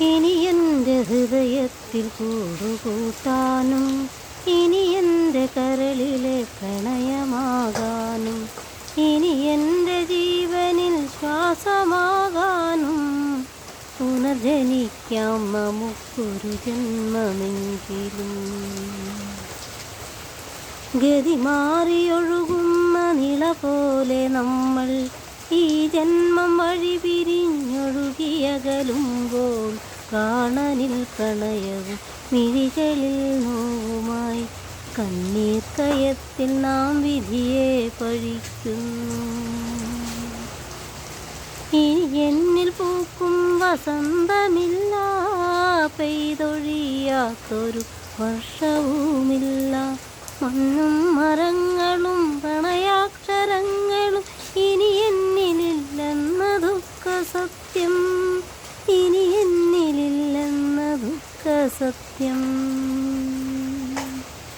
ഇനി എൻ്റെ ഹൃദയത്തിൽ കൂടുകൂട്ടാനും ഇനി എൻ്റെ കരളിലെ പ്രണയമാകാനും ഇനി എൻ്റെ ജീവനിൽ ശ്വാസമാകാനും പുനർജനിക്കാം നമുക്കൊരു ജന്മമെങ്കിലും. ഗതി മാറിയൊഴുകുന്ന നിള പോലെ നമ്മൾ ഈ ജന്മം വഴി പിരിഞ്ഞൊഴുകിയകലുമ്പോൾ കാണനിൽ പ്രണയവും മിഴികളിൽ നോവുമായി കണ്ണീർ കയത്തിൽ നാം വിധിയെ പഴിക്കുന്നു. ഇനി എന്നിൽ പൂക്കും വസന്തമില്ല, പെയ്തൊഴിയാത്തൊരു വർഷവുമില്ല. മണ്ണും മരങ്ങളും പ്രണയാക്ഷരങ്ങളും ഇനി എന്നിലില്ലെന്ന ദുഃഖ സത്യം, ഇനി എന്നിലില്ലെന്ന ദുഃഖ സത്യം.